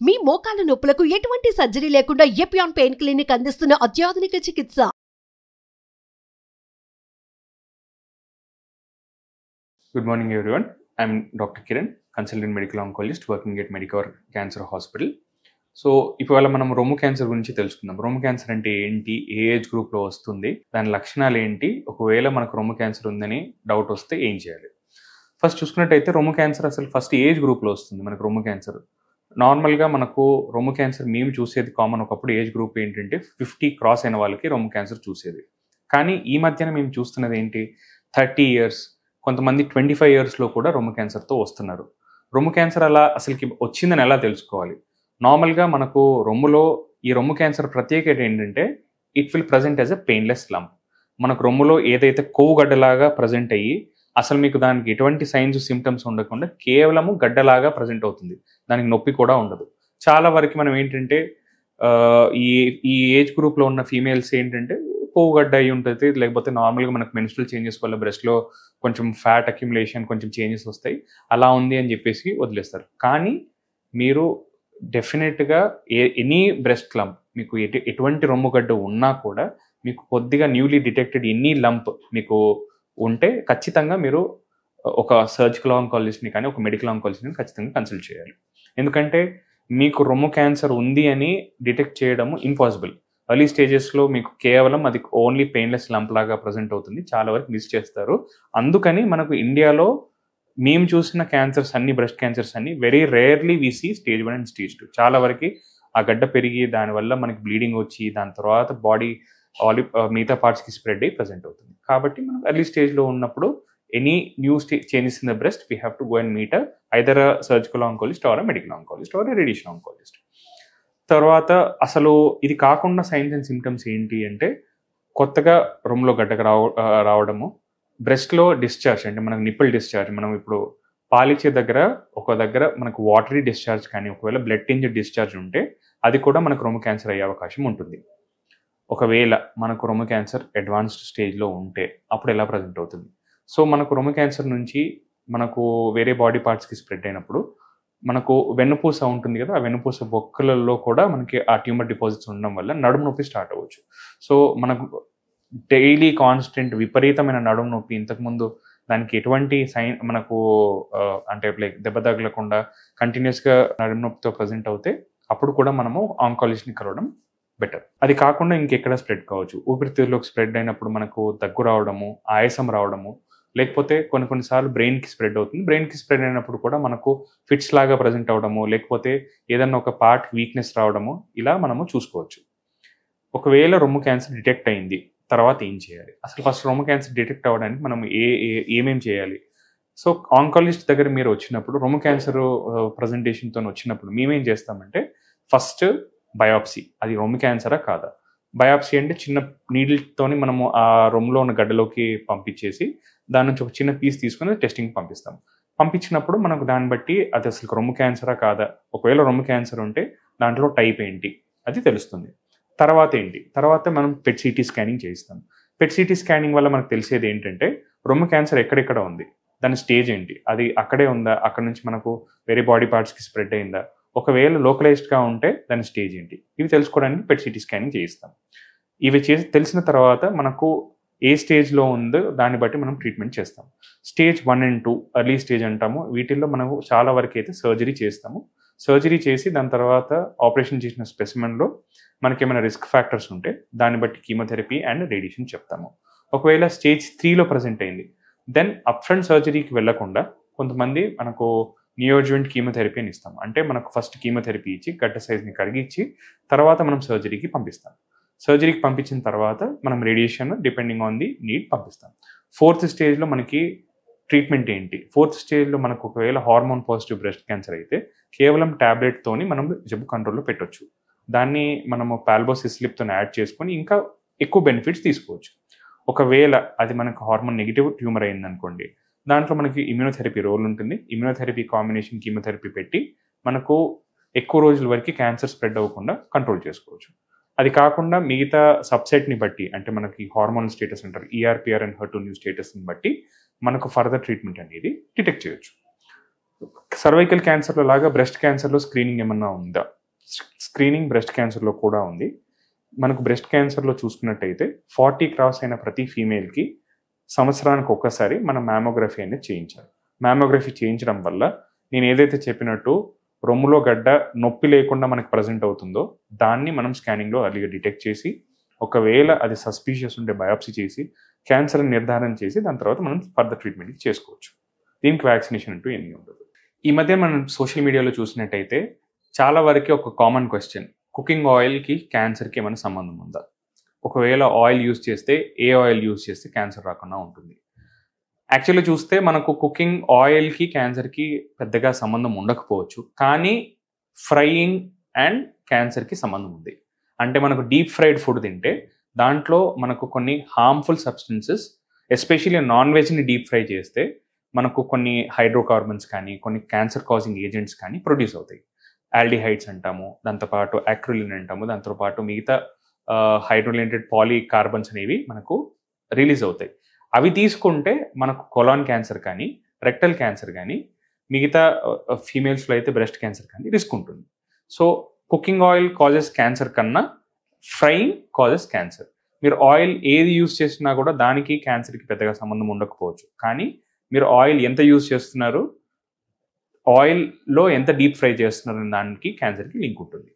మీ మోకాల నొప్పులకు ఎటువంటి సర్జరీ లేకుండా ఎపియాన్ పెయిన్ క్లినిక్ అందిస్తున్న అత్యాధునిక చికిత్స. Good morning everyone. I'm Dr. Kiran, consultant medical oncologist working at Medicare Cancer Hospital. So ఇవాళ మనం రొమ్ము క్యాన్సర్ గురించి తెలుసుకుందాం. రొమ్ము క్యాన్సర్ అంటే ఏంటి, ఏ ఏజ్ గ్రూప్లో వస్తుంది, దాని లక్షణాలు ఏంటి, ఒకవేళ మనకు రొమ్ము క్యాన్సర్ ఉందని డౌట్ వస్తే ఏం చేయాలి. ఫస్ట్ చూసుకున్నట్టయితే రొమ్ము క్యాన్సర్ అసలు ఫస్ట్ ఏజ్ గ్రూప్లో వస్తుంది. మనకు రొమ్ము క్యాన్సర్ నార్మల్గా మనకు రొమ్ము క్యాన్సర్ మేము చూసేది కామన్. ఒకప్పుడు ఏజ్ గ్రూప్ ఏంటంటే 50 క్రాస్ అయిన వాళ్ళకి రొమ్ము క్యాన్సర్ చూసేది. కానీ ఈ మధ్యన మేము చూస్తున్నది ఏంటి, 30 ఇయర్స్, కొంతమంది 25 ఇయర్స్లో కూడా రొమ్ము క్యాన్సర్తో వస్తున్నారు. రొమ్ము క్యాన్సర్ అలా అసలుకి వచ్చిందని ఎలా తెలుసుకోవాలి? నార్మల్గా మనకు రొమ్ములో ఈ రొమ్ము క్యాన్సర్ ప్రత్యేకత ఏంటంటే it will present as a painless lump. మనకు రొమ్ములో ఏదైతే కొవ్వు గడ్డలాగా ప్రజెంట్ అయ్యి అసలు మీకు దానికి ఎటువంటి సైన్స్ సిమ్టమ్స్ ఉండకుండా కేవలము గడ్డలాగా ప్రజెంట్ అవుతుంది. దానికి నొప్పి కూడా ఉండదు. చాలా వరకు మనం ఏంటంటే ఈ ఏజ్ గ్రూప్లో ఉన్న ఫీమేల్స్ ఏంటంటే కొవ్వు గడ్డ అయి ఉంటుంది, లేకపోతే నార్మల్గా మనకు మెన్స్ట్రల్ చేంజెస్ వల్ల బ్రెస్ట్లో కొంచెం ఫ్యాట్ అక్యుములేషన్, కొంచెం చేంజెస్ వస్తాయి, అలా ఉంది అని చెప్పేసి వదిలేస్తారు. కానీ మీరు డెఫినెట్గా ఎనీ బ్రెస్ట్ లంప్ మీకు ఎటువంటి రొమ్ముగడ్డ ఉన్నా కూడా మీకు కొద్దిగా న్యూలీ డిటెక్టెడ్ ఎనీ లంప్ మీకు ఉంటే ఖచ్చితంగా మీరు ఒక సర్జికల్ ఆంకాలజిస్ట్ని కానీ ఒక మెడికల్ ఆంకాలజిస్ట్ని ఖచ్చితంగా కన్సల్ట్ చేయాలి. ఎందుకంటే మీకు రొమ్ము క్యాన్సర్ ఉంది అని డిటెక్ట్ చేయడము ఇంపాసిబుల్. ఎర్లీ స్టేజెస్లో మీకు కేవలం అది ఓన్లీ పెయిన్లెస్ లంప్ లాగా ప్రజెంట్ అవుతుంది, చాలా వరకు మిస్ చేస్తారు. అందుకని మనకు ఇండియాలో మేము చూసిన క్యాన్సర్స్ అన్ని, బ్రెస్ట్ క్యాన్సర్స్ అన్ని very rarely we see stage 1 and stage 2. చాలా వరకు ఆ గడ్డ పెరిగి దానివల్ల మనకి బ్లీడింగ్ వచ్చి దాని తర్వాత బాడీ మిగతా పార్ట్స్కి స్ప్రెడ్ అయ్యి ప్రజెంట్ అవుతుంది. కాబట్టి మనం ఎర్లీ స్టేజ్లో ఉన్నప్పుడు any new changes in the breast we have to go and meet either a surgical oncologist or a medical oncologist or a radiation oncologist. తర్వాత అసలు ఇది కాకుండా సైన్స్ అండ్ సిమ్టమ్స్ ఏంటి అంటే కొత్తగా రొమ్ములో గడ్డకు రావడము, బ్రెస్ట్లో డిశ్చార్జ్ అంటే మనకు నిప్పుల్ డిశ్చార్జ్, మనం ఇప్పుడు పాలిచ్చే దగ్గర ఒక దగ్గర మనకు వాటరీ డిశ్చార్జ్ కానీ ఒకవేళ బ్లడ్ టింజ్డ్ డిశ్చార్జ్ ఉంటే అది కూడా మనకు రొమ్ము క్యాన్సర్ అయ్యే అవకాశం ఉంటుంది. ఒకవేళ మనకు రొమ్ము క్యాన్సర్ అడ్వాన్స్డ్ స్టేజ్లో ఉంటే అప్పుడు ఎలా ప్రజెంట్ అవుతుంది? సో మనకు రొమ్ము క్యాన్సర్ నుంచి మనకు వేరే బాడీ పార్ట్స్కి స్ప్రెడ్ అయినప్పుడు మనకు వెన్నుపూస ఉంటుంది కదా, ఆ వెన్నుపూస బొక్కలలో కూడా మనకి ఆ ట్యూమర్ డిపాజిట్స్ ఉండడం వల్ల నడుము నొప్పి స్టార్ట్ అవ్వచ్చు. సో మనకు డైలీ కాన్స్టెంట్ విపరీతమైన నడుము నొప్పి, ఇంతకుముందు దానికి ఎటువంటి మనకు అంటే లైక్ దెబ్బ తగలకుండా కంటిన్యూస్గా నడుము నొప్పితో ప్రజెంట్ అవుతే అప్పుడు కూడా మనము ఆంకాలజిస్ట్ని కలవడం బెటర్. అది కాకుండా ఇంకెక్కడ స్ప్రెడ్ కావచ్చు, ఊపిరితిత్తుల్లోకి స్ప్రెడ్ అయినప్పుడు మనకు దగ్గు రావడము, ఆయాసం రావడము, లేకపోతే కొన్నిసార్లు బ్రెయిన్కి స్ప్రెడ్ అవుతుంది. బ్రెయిన్కి స్ప్రెడ్ అయినప్పుడు కూడా మనకు ఫిట్స్ లాగా ప్రజెంట్ అవడము, లేకపోతే ఏదన్నా ఒక పార్ట్ వీక్నెస్ రావడము, ఇలా మనము చూసుకోవచ్చు. ఒకవేళ రొమ్ము క్యాన్సర్ డిటెక్ట్ అయింది, తర్వాత ఏం చేయాలి? అసలు ఫస్ట్ రొమ్ము క్యాన్సర్ డిటెక్ట్ అవ్వడానికి మనం ఏమేం చేయాలి? సో ఆంకాలజిస్ట్ దగ్గర మీరు వచ్చినప్పుడు రొమ్ము క్యాన్సర్ ప్రజెంటేషన్తో వచ్చినప్పుడు మేమేం చేస్తామంటే ఫస్ట్ బయాప్సీ, అది రొమ్ము క్యాన్సరా కాదా. బయాప్సీ అంటే చిన్న నీడిల్తోని మనము ఆ రొమ్ములో ఉన్న గడ్డలోకి పంపించేసి దాని నుంచి ఒక చిన్న పీస్ తీసుకుని టెస్టింగ్ పంపిస్తాం. పంపించినప్పుడు మనకు దాన్ని బట్టి అది అసలు రొమ్ము క్యాన్సరా కాదా, ఒకవేళ రొమ్ము క్యాన్సర్ ఉంటే దాంట్లో టైప్ ఏంటి అది తెలుస్తుంది. తర్వాత ఏంటి, తర్వాత మనం పెట్ సిటీ స్కానింగ్ చేయిస్తాం. పెట్ సిటీ స్కానింగ్ వల్ల మనకు తెలిసేది ఏంటంటే రొమ్ము క్యాన్సర్ ఎక్కడెక్కడ ఉంది, దాని స్టేజ్ ఏంటి, అది అక్కడే ఉందా, అక్కడ నుంచి మనకు వేరే బాడీ పార్ట్స్కి స్ప్రెడ్ అయిందా, ఒకవేళ లోకలైజ్డ్గా ఉంటే దాని స్టేజ్ ఏంటి, ఇవి తెలుసుకోవడానికి పెట్ సిటీ స్కానింగ్ చేయిస్తాం. ఇవి తెలిసిన తర్వాత మనకు ఏ స్టేజ్లో ఉందో దాన్ని బట్టి మనం ట్రీట్మెంట్ చేస్తాం. స్టేజ్ 1 and 2 ఎర్లీ స్టేజ్ అంటాము. వీటిల్లో మనము చాలా వరకు అయితే సర్జరీ చేస్తాము. సర్జరీ చేసి దాని తర్వాత ఆపరేషన్ చేసిన స్పెసిమెన్లో మనకి ఏమైనా రిస్క్ ఫ్యాక్టర్స్ ఉంటే దాన్ని బట్టి కీమోథెరపీ అండ్ రేడియేషన్ చెప్తాము. ఒకవేళ స్టేజ్ 3లో ప్రజెంట్ అయింది, దెన్ అప్ఫ్రంట్ సర్జరీకి వెళ్లకుండా కొంతమంది మనకు నియోడ్జువెంట్ కీమోథెరపీ అని ఇస్తాం. అంటే మనకు ఫస్ట్ కీమోథెరపీ ఇచ్చి గడ్డ సైజ్ని కరిగించి తర్వాత మనం సర్జరీకి పంపిస్తాం. సర్జరీకి పంపించిన తర్వాత మనం radiation depending on the need పంపిస్తాం. 4th స్టేజ్లో మనకి ట్రీట్మెంట్ ఏంటి? 4th స్టేజ్లో మనకు ఒకవేళ హార్మోన్ పాజిటివ్ బ్రెస్ట్ క్యాన్సర్ అయితే కేవలం ట్యాబ్లెట్తోని మనం జబ్బు కంట్రోల్లో పెట్టవచ్చు. దాన్ని మనము పాల్బోసిస్లిప్తో యాడ్ చేసుకొని ఇంకా ఎక్కువ బెనిఫిట్స్ తీసుకోవచ్చు. ఒకవేళ అది మనకు హార్మోన్ నెగిటివ్ ట్యూమర్ అయిందనుకోండి, దాంట్లో మనకి ఇమ్యూనోథెరపీ రోల్ ఉంటుంది. ఇమ్యూనోథెరపీ కాంబినేషన్ కీమోథెరపీ పెట్టి మనకు ఎక్కువ రోజుల వరకు క్యాన్సర్ స్ప్రెడ్ అవ్వకుండా కంట్రోల్ చేసుకోవచ్చు. అది కాకుండా మిగతా సబ్సెట్ని బట్టి, అంటే మనకి హార్మోన్ స్టేటస్ అంటారు, ఈఆర్పిఆర్ అండ్ HER2 న్యూ స్టేటస్ని బట్టి మనకు ఫర్దర్ ట్రీట్మెంట్ అనేది డిటెక్ట్ చేయొచ్చు. సర్వైకల్ క్యాన్సర్లో లాగా బ్రెస్ట్ క్యాన్సర్లో స్క్రీనింగ్ ఏమన్నా ఉందా? స్క్రీనింగ్ బ్రెస్ట్ క్యాన్సర్లో కూడా ఉంది. మనకు బ్రెస్ట్ క్యాన్సర్లో చూసుకున్నట్టయితే 40 క్రాస్ అయిన ప్రతి ఫీమేల్కి సంవత్సరానికి ఒక్కసారి మనం మ్యామోగ్రఫీ అనేది చేయించాలి. మ్యామోగ్రఫీ చేయించడం వల్ల నేను ఏదైతే చెప్పినట్టు రొమ్ములో గడ్డ నొప్పి లేకుండా మనకు ప్రజెంట్ అవుతుందో దాన్ని మనం స్కానింగ్లో అర్లీగా డిటెక్ట్ చేసి, ఒకవేళ అది సస్పీషియస్ ఉంటే బయాప్సీ చేసి క్యాన్సర్ నిర్ధారణ చేసి దాని తర్వాత మనం ఫర్దర్ ట్రీట్మెంట్ చేసుకోవచ్చు. దీనికి వ్యాక్సినేషన్ అంటూ ఏమీ ఉండదు. ఈ మధ్య మనం సోషల్ మీడియాలో చూసినట్టయితే చాలా వరకు ఒక కామన్ క్వశ్చన్, కుకింగ్ ఆయిల్కి క్యాన్సర్కి ఏమైనా సంబంధం ఉందా? ఒకవేళ ఆయిల్ యూజ్ చేస్తే ఏ ఆయిల్ యూజ్ చేస్తే క్యాన్సర్ రాకుండా ఉంటుంది? యాక్చువల్లీ చూస్తే మనకు కుకింగ్ ఆయిల్కి క్యాన్సర్కి పెద్దగా సంబంధం ఉండకపోవచ్చు, కానీ ఫ్రైయింగ్ అండ్ క్యాన్సర్కి సంబంధం ఉంది. అంటే మనకు డీప్ ఫ్రైడ్ ఫుడ్ తింటే దాంట్లో మనకు కొన్ని హార్మ్ఫుల్ సబ్స్టెన్సెస్, ఎస్పెషల్లీ నాన్ వెజ్ని డీప్ ఫ్రై చేస్తే మనకు కొన్ని హైడ్రోకార్బన్స్ కానీ కొన్ని క్యాన్సర్ కాజింగ్ ఏజెంట్స్ కానీ ప్రొడ్యూస్ అవుతాయి. ఆల్డిహైడ్స్ అంటాము, దాంతోపాటు యాక్రిలిన్ అంటాము, దాంతోపాటు మిగతా హైడ్రోలేటెడ్ పాలీకార్బన్స్ అనేవి మనకు రిలీజ్ అవుతాయి. అవి తీసుకుంటే మనకు కొలాన్ క్యాన్సర్ కానీ రెక్టల్ క్యాన్సర్ కానీ మిగతా ఫీమేల్స్లో అయితే బ్రెస్ట్ క్యాన్సర్ కానీ రిస్క్ ఉంటుంది. So cooking oil causes cancer కన్నా ఫ్రైయింగ్ కాజెస్ క్యాన్సర్. మీరు ఆయిల్ ఏది యూజ్ చేసినా కూడా దానికి క్యాన్సర్కి పెద్దగా సంబంధం ఉండకపోవచ్చు, కానీ మీరు ఆయిల్ ఎంత యూజ్ చేస్తున్నారు, ఆయిల్లో ఎంత డీప్ ఫ్రై చేస్తున్నారు దానికి క్యాన్సర్కి లింక్ ఉంటుంది.